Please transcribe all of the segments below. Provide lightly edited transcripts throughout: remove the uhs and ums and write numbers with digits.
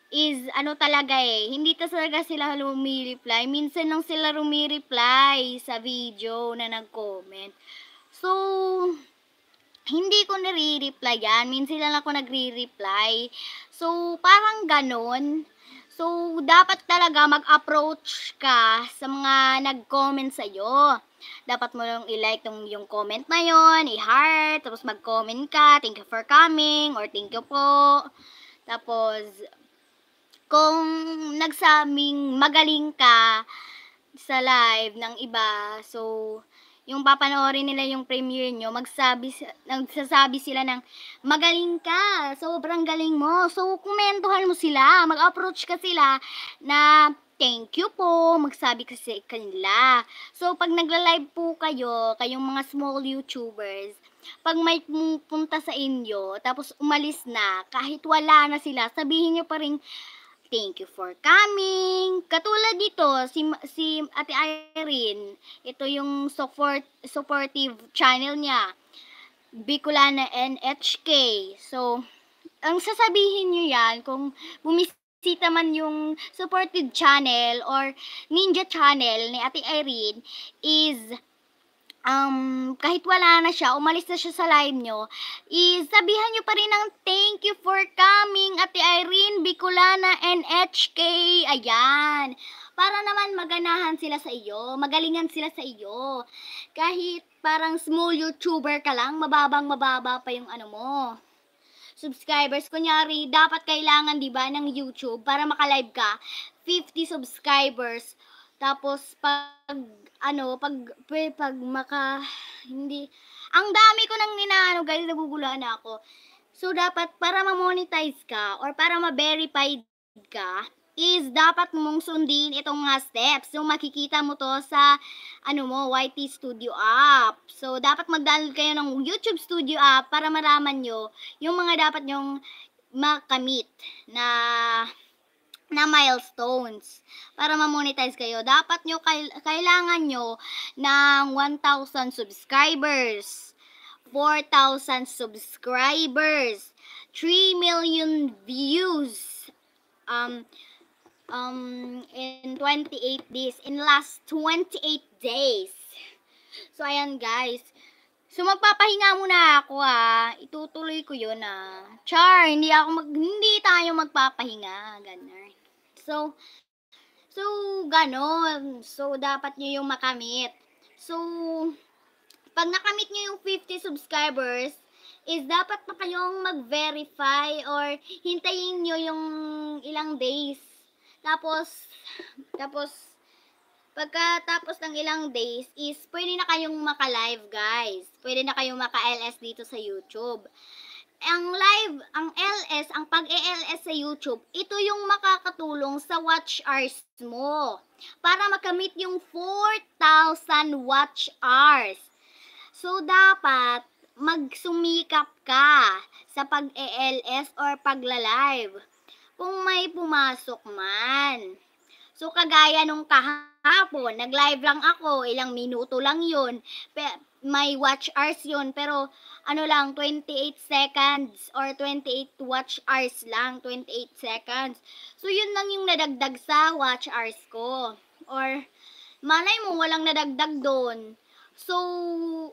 is ano talaga hindi talaga sila reply minsan lang sila reply sa video na nag-comment. So, hindi ko nare-replyan, minsan lang ako nagre-reply. So, parang gano'n. So, dapat talaga mag-approach ka sa mga nag-comment sa'yo. Dapat mo lang i-like yung comment na yon, i-heart, tapos mag-comment ka, thank you for coming, or thank you po. Tapos, kung nagsabing magaling ka sa live ng iba, so, yung papanoorin nila yung premiere nyo, nagsasabi sila ng magaling ka, sobrang galing mo. So, komentuhan mo sila, mag-approach ka sila na thank you po, magsabi kasi kanila. So, pag nagla-live po kayo, kayong mga small YouTubers, pag may punta sa inyo, tapos umalis na, kahit wala na sila, sabihin nyo pa rin, thank you for coming. Katulad dito, si Ate Irene, ito yung supportive channel niya, Bicolana NHK. So, ang sasabihin nyo yan, kung bumisita man yung supported channel or ninja channel ni Ate Irene, is kahit wala na siya, umalis na siya sa live nyo, sabihan nyo pa rin ng thank you for coming, Ate Irene, Bicolana, NHK, ayan. Para naman maganahan sila sa iyo, magalingan sila sa iyo. Kahit parang small YouTuber ka lang, mababa pa yung ano mo. Subscribers, kunyari, dapat kailangan, di ba, ng YouTube para maka-live ka, 50 subscribers. Tapos, hindi, ang dami ko nang ninaano, guys, nagugulaan na ako. So, dapat, para ma-monetize ka, or para ma-verified ka, is dapat mong sundin itong mga steps. So, makikita mo to sa, YT Studio app. So, dapat mag-download kayo ng YouTube Studio app para maraman nyo yung mga dapat nyong makamit na milestones para ma-monetize kayo. Dapat nyo, kailangan nyo ng 1,000 subscribers, 4,000 subscribers, 3 million views, in 28 days, in last 28 days. So, ayan guys. So, magpapahinga muna ako itutuloy ko yun Char, hindi tayo magpapahinga. Ganun. So, ganon. So, dapat nyo yung makamit. So, pag nakamit nyo yung 50 subscribers, is dapat pa kayong mag-verify or hintayin nyo yung ilang days. Tapos, pagkatapos ng ilang days, is pwede na kayong maka-live, guys. Pwede na kayong maka-LS dito sa YouTube. Ang pag-LS sa YouTube, ito yung makakatulong sa watch hours mo para makamit yung 4,000 watch hours. So, dapat magsumikap ka sa pag-LS or pagla-live kung may pumasok man. So, kagaya nung kahapon, nag-live lang ako, ilang minuto lang yun. May watch hours yun, pero 28 seconds or 28 watch hours lang, 28 seconds. So, yun lang yung nadagdag sa watch hours ko. Or, malay mo, walang nadagdag doon. So,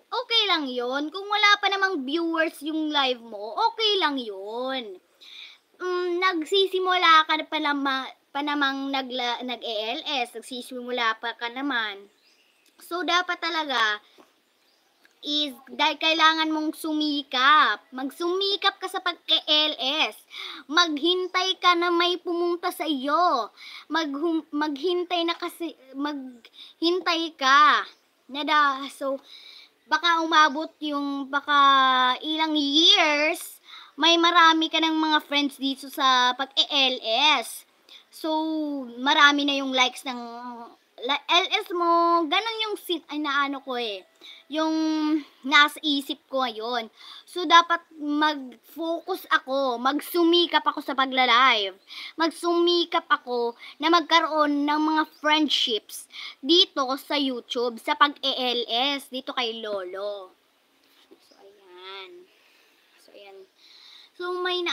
okay lang yun. Kung wala pa namang viewers yung live mo, okay lang yun. Nagsisimula ka pa namang nag-ELS, nagsisimula pa ka naman. So, dapat talaga is dahil kailangan mong sumikap. Magsumikap ka sa pag-ELS. Maghintay ka na may pumunta sa iyo. Maghintay ka. So, baka umabot baka ilang years, may marami ka ng mga friends dito sa pag-ELS. So, marami na yung likes ng LS mo, ganun yung yung nasa isip ko ngayon. So, dapat mag-focus ako, magsumikap ako sa pagla-live. Magsumikap ako na magkaroon ng mga friendships dito sa YouTube, sa pag-ELS, dito kay Lolo. So, ayan. So, may